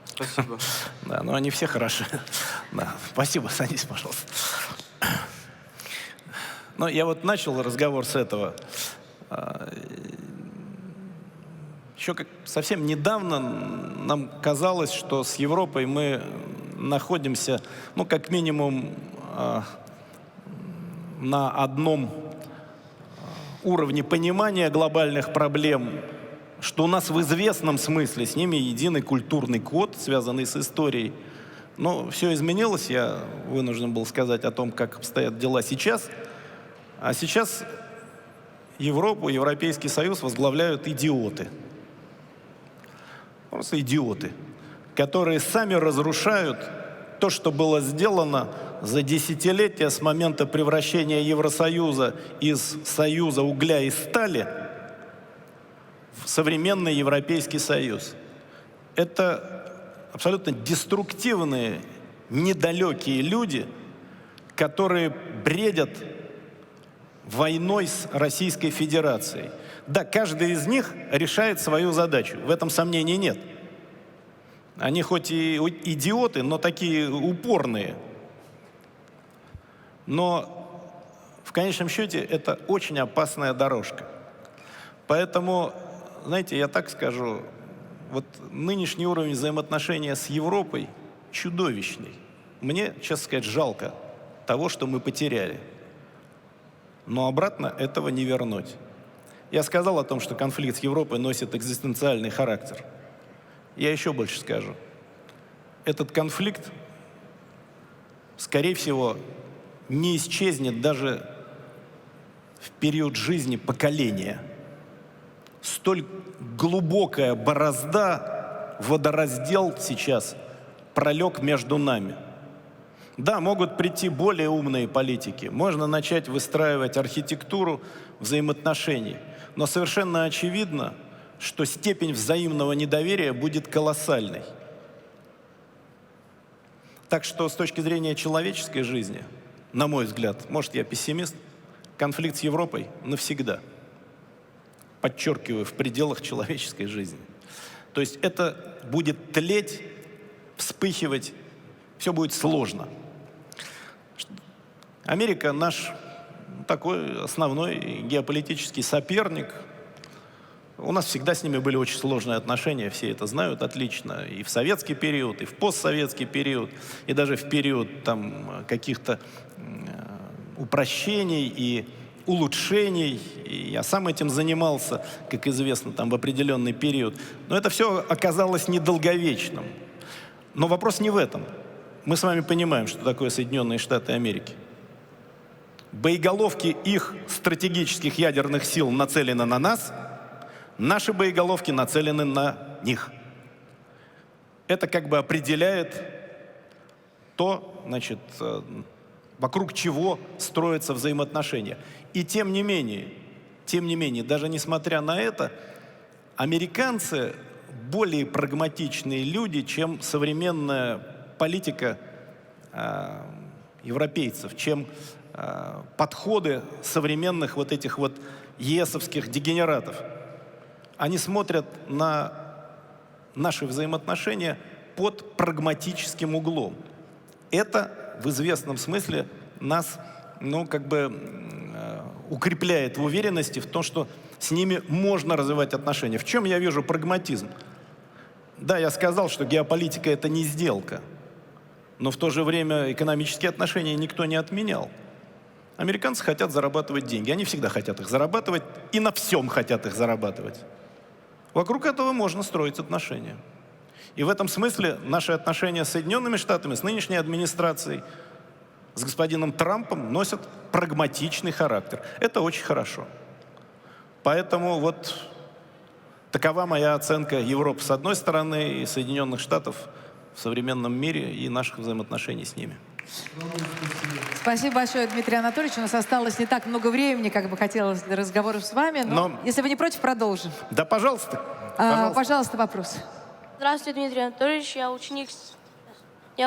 Спасибо. Да, ну они все хороши. Да, спасибо, садись, пожалуйста. Ну, я вот начал разговор с этого. Еще совсем недавно нам казалось, что с Европой мы находимся, ну, как минимум, на одном уровне понимания глобальных проблем, что у нас в известном смысле с ними единый культурный код, связанный с историей. Но все изменилось, я вынужден был сказать о том, как обстоят дела сейчас. А сейчас Европу, Европейский Союз возглавляют идиоты. Просто идиоты, которые сами разрушают то, что было сделано за десятилетия с момента превращения Евросоюза из союза угля и стали в современный Европейский Союз. Это абсолютно деструктивные, недалекие люди, которые бредят войной с Российской Федерацией. Да, каждый из них решает свою задачу, в этом сомнений нет. Они хоть и идиоты, но такие упорные. Но в конечном счете это очень опасная дорожка. Поэтому, знаете, я так скажу, вот нынешний уровень взаимоотношения с Европой чудовищный. Мне, честно сказать, жалко того, что мы потеряли. Но обратно этого не вернуть. Я сказал о том, что конфликт с Европой носит экзистенциальный характер. Я еще больше скажу. Этот конфликт, скорее всего, не исчезнет даже в период жизни поколения. Столь глубокая борозда, водораздел сейчас пролег между нами. Да, могут прийти более умные политики. Можно начать выстраивать архитектуру взаимоотношений. Но совершенно очевидно, что степень взаимного недоверия будет колоссальной. Так что с точки зрения человеческой жизни, на мой взгляд, может, я пессимист, конфликт с Европой навсегда. Подчеркиваю, в пределах человеческой жизни. То есть это будет тлеть, вспыхивать, все будет сложно. Америка наш такой основной геополитический соперник. У нас всегда с ними были очень сложные отношения, все это знают отлично. И в советский период, и в постсоветский период, и даже в период там каких-то упрощений и улучшений. И я сам этим занимался, как известно, там в определенный период. Но это все оказалось недолговечным. Но вопрос не в этом. Мы с вами понимаем, что такое Соединенные Штаты Америки. Боеголовки их стратегических ядерных сил нацелены на нас, наши боеголовки нацелены на них. Это как бы определяет то, значит, вокруг чего строятся взаимоотношения. И тем не менее, даже несмотря на это, американцы более прагматичные люди, чем современная политика европейцев, чем подходы современных вот этих вот ЕСовских дегенератов. Они смотрят на наши взаимоотношения под прагматическим углом. Это в известном смысле нас ну, как бы укрепляет в уверенности в том, что с ними можно развивать отношения. В чем я вижу прагматизм? Да, я сказал, что геополитика — это не сделка, но в то же время экономические отношения никто не отменял. Американцы хотят зарабатывать деньги, они всегда хотят их зарабатывать и на всем хотят их зарабатывать. Вокруг этого можно строить отношения. И в этом смысле наши отношения с Соединенными Штатами, с нынешней администрацией, с господином Трампом носят прагматичный характер. Это очень хорошо. Поэтому вот такова моя оценка Европы с одной стороны и Соединенных Штатов в современном мире и наших взаимоотношений с ними. Спасибо большое, Дмитрий Анатольевич. У нас осталось не так много времени, как бы хотелось для разговоров с вами, но если вы не против, продолжим. Да, пожалуйста. Пожалуйста, вопрос. Здравствуйте, Дмитрий Анатольевич. Я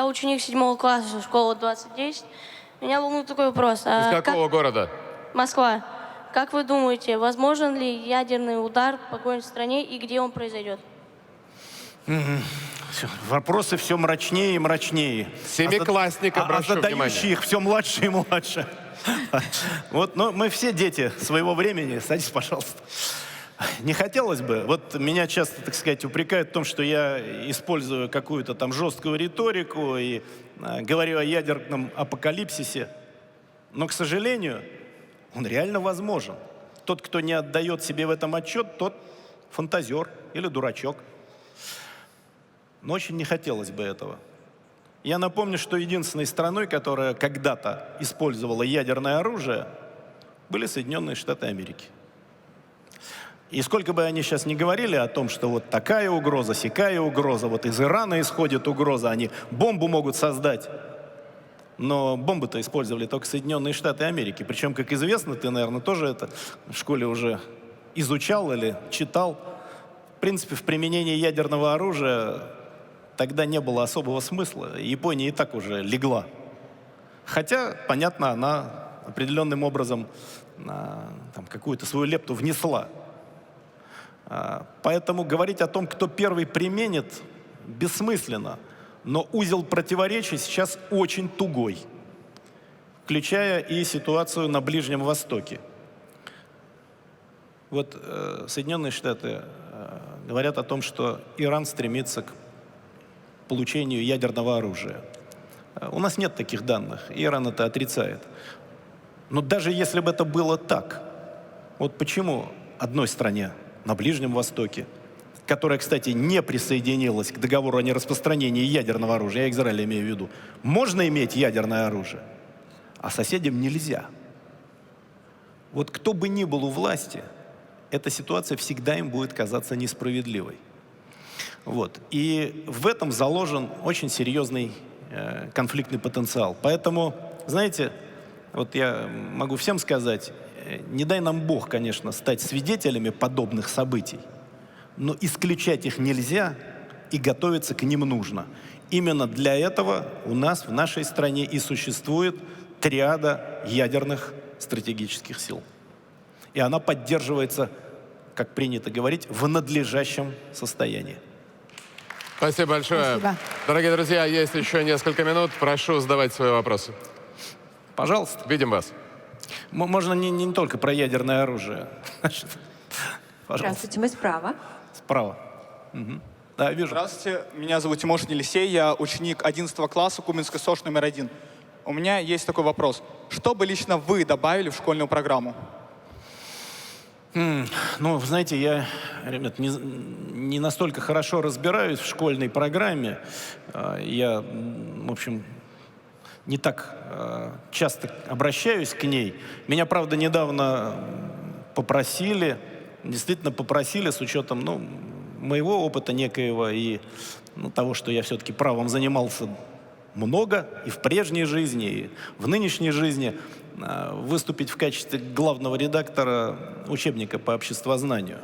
ученик 7 класса школы 2010. Меня волнует такой вопрос. Из какого города? Москва. Как вы думаете, возможен ли ядерный удар по какой-нибудь стране и где он произойдет? Вопросы все мрачнее и мрачнее. Семиклассник, обращу задающие внимание. их все младше и младше. Вот, но мы все дети своего времени. Садись, пожалуйста. Не хотелось бы. Вот меня часто, так сказать, упрекают в том, что я использую какую-то там жесткую риторику и говорю о ядерном апокалипсисе. Но, к сожалению, он реально возможен. Тот, кто не отдает себе в этом отчет, тот фантазер или дурачок. Но очень не хотелось бы этого. Я напомню, что единственной страной, которая когда-то использовала ядерное оружие, были Соединенные Штаты Америки. И сколько бы они сейчас ни говорили о том, что вот такая угроза, сякая угроза, вот из Ирана исходит угроза, они бомбу могут создать. Но бомбы-то использовали только Соединенные Штаты Америки. Причем, как известно, ты, наверное, тоже это в школе уже изучал или читал. В принципе, в применении ядерного оружия тогда не было особого смысла. Япония и так уже легла. Хотя, понятно, она определенным образом там, какую-то свою лепту внесла. Поэтому говорить о том, кто первый применит, бессмысленно. Но узел противоречий сейчас очень тугой, включая и ситуацию на Ближнем Востоке. Вот Соединенные Штаты говорят о том, что Иран стремится к получению ядерного оружия. У нас нет таких данных, Иран это отрицает. Но даже если бы это было так, вот почему одной стране на Ближнем Востоке, которая, кстати, не присоединилась к договору о нераспространении ядерного оружия, я Израиль имею в виду, можно иметь ядерное оружие, а соседям нельзя. Вот кто бы ни был у власти, эта ситуация всегда им будет казаться несправедливой. Вот. И в этом заложен очень серьезный конфликтный потенциал. Поэтому, знаете, вот я могу всем сказать, не дай нам Бог, конечно, стать свидетелями подобных событий, но исключать их нельзя и готовиться к ним нужно. Именно для этого у нас в нашей стране и существует триада ядерных стратегических сил. И она поддерживается, как принято говорить, в надлежащем состоянии. Спасибо большое. Спасибо. Дорогие друзья, есть еще несколько минут. Прошу задавать свои вопросы. Пожалуйста. Видим вас. Можно не только про ядерное оружие. Здравствуйте, мы справа. Справа. Угу. Да, вижу. Здравствуйте, меня зовут Тимошин Елисей, я ученик 11 класса Куменской СОШ номер 1. У меня есть такой вопрос. Что бы лично вы добавили в школьную программу? Ну, знаете, я, ребят, не настолько хорошо разбираюсь в школьной программе. Я, в общем, не так часто обращаюсь к ней. Меня, правда, недавно попросили, действительно попросили с учетом, ну, моего опыта некоего и того, что я все-таки правом занимался много и в прежней жизни, и в нынешней жизни, выступить в качестве главного редактора учебника по обществознанию.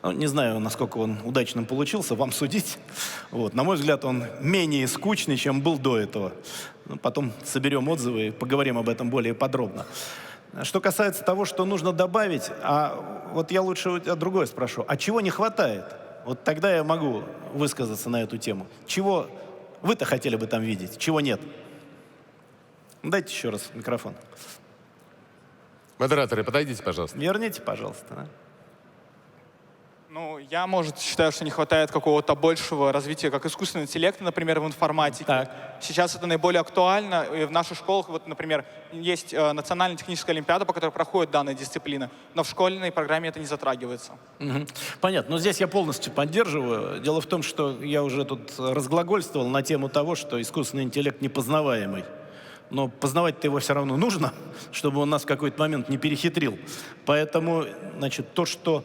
Ну, не знаю, насколько он удачным получился, вам судить. Вот. На мой взгляд, он менее скучный, чем был до этого. Ну, потом соберем отзывы и поговорим об этом более подробно. Что касается того, что нужно добавить, вот я лучше о другое спрошу. А чего не хватает? Вот тогда я могу высказаться на эту тему. Чего вы-то хотели бы там видеть, чего нет? Дайте еще раз микрофон. Модераторы, подойдите, пожалуйста. Верните, пожалуйста. Да? Ну, я, может, считаю, что не хватает какого-то большего развития, как искусственного интеллекта, например, в информатике. Так. Сейчас это наиболее актуально. И в наших школах, вот, например, есть национальная техническая олимпиада, по которой проходит данная дисциплина, но в школьной программе это не затрагивается. Мгм. Понятно. Но здесь я полностью поддерживаю. Дело в том, что я уже тут разглагольствовал на тему того, что искусственный интеллект непознаваемый. Но познавать-то его все равно нужно, чтобы он нас в какой-то момент не перехитрил. Поэтому, значит, то, что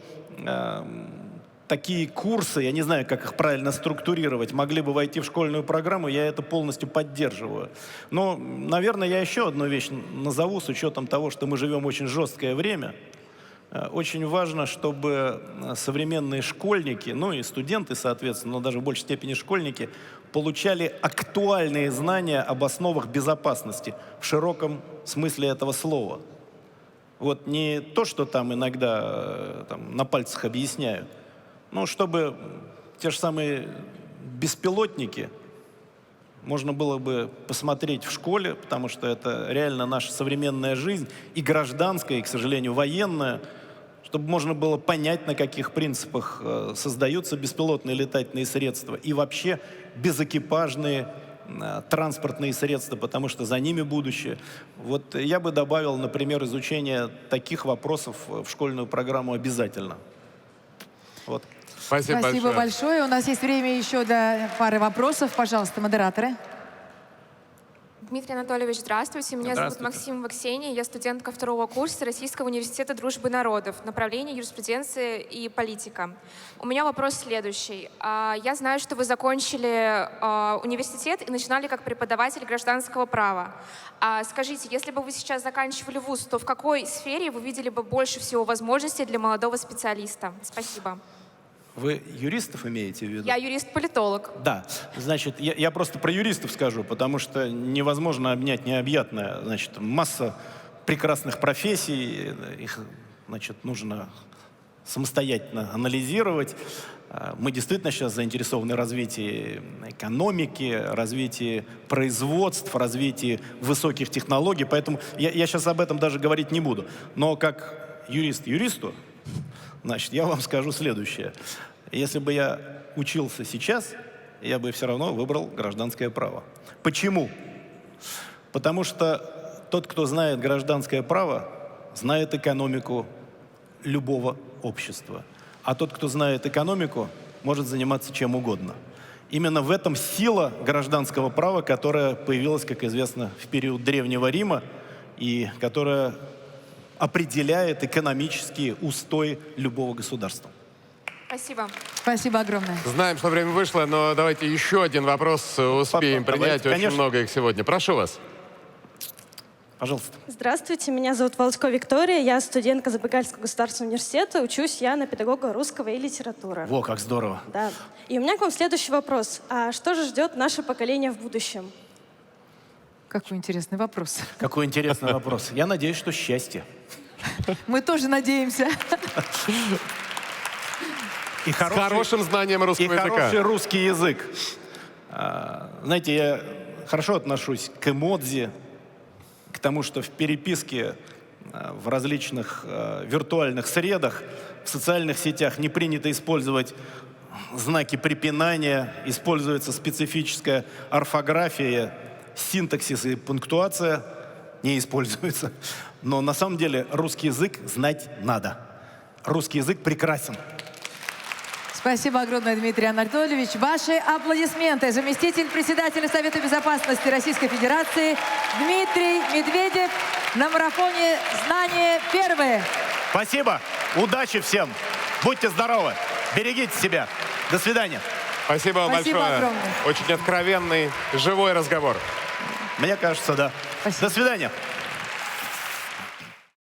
такие курсы, я не знаю, как их правильно структурировать, могли бы войти в школьную программу, я это полностью поддерживаю. Но, наверное, я еще одну вещь назову с учетом того, что мы живем в очень жесткое время. Очень важно, чтобы современные школьники, ну и студенты, соответственно, но даже в большей степени школьники, получали актуальные знания об основах безопасности в широком смысле этого слова. Вот не то, что там иногда на пальцах объясняют, но чтобы те же самые беспилотники можно было бы посмотреть в школе, потому что это реально наша современная жизнь, и гражданская, и, к сожалению, военная, чтобы можно было понять, на каких принципах создаются беспилотные летательные средства и вообще безэкипажные транспортные средства, потому что за ними будущее. Вот я бы добавил, например, изучение таких вопросов в школьную программу обязательно. Вот. Спасибо большое. У нас есть время еще для пары вопросов. Пожалуйста, модераторы. Дмитрий Анатольевич, здравствуйте. Меня зовут Максим Ваксения. Я студентка второго курса Российского университета дружбы народов, направление юриспруденция и политика. У меня вопрос следующий. Я знаю, что вы закончили университет и начинали как преподаватель гражданского права. Скажите, если бы вы сейчас заканчивали вуз, то в какой сфере вы видели бы больше всего возможностей для молодого специалиста? Спасибо. Вы юристов имеете в виду? Я юрист-политолог. Да, значит, я просто про юристов скажу, потому что невозможно обнять необъятное. Значит, масса прекрасных профессий, их, значит, нужно самостоятельно анализировать. Мы действительно сейчас заинтересованы в развитии экономики, развитии производств, развитии высоких технологий, поэтому я сейчас об этом даже говорить не буду. Но как юрист юристу, значит, я вам скажу следующее. Если бы я учился сейчас, я бы все равно выбрал гражданское право. Почему? Потому что тот, кто знает гражданское право, знает экономику любого общества. А тот, кто знает экономику, может заниматься чем угодно. Именно в этом сила гражданского права, которая появилась, как известно, в период Древнего Рима и которая определяет экономические устои любого государства. Спасибо. Спасибо огромное. Знаем, что время вышло, но давайте еще один вопрос успеем принять. Давайте, очень много их сегодня. Прошу вас. Пожалуйста. Здравствуйте, меня зовут Волчко Виктория, я студентка Забайкальского государственного университета, учусь я на педагога русского и литературы. Во, как здорово. Да. И у меня к вам следующий вопрос. А что же ждет наше поколение в будущем? Какой интересный вопрос. Какой интересный вопрос. Я надеюсь, что счастье. Мы тоже надеемся. И С хорошим знанием русского языка. И хороший русский язык. Знаете, я хорошо отношусь к эмодзи, к тому, что в переписке в различных виртуальных средах, в социальных сетях не принято использовать знаки препинания, используется специфическая орфография, синтаксис и пунктуация не используются. Но на самом деле русский язык знать надо. Русский язык прекрасен. Спасибо огромное, Дмитрий Анатольевич. Ваши аплодисменты. Заместитель председателя Совета Безопасности Российской Федерации Дмитрий Медведев на марафоне «Знания первые». Спасибо. Удачи всем. Будьте здоровы. Берегите себя. До свидания. Спасибо вам Спасибо большое. огромное. Очень откровенный, живой разговор. Мне кажется, да. Спасибо. До свидания.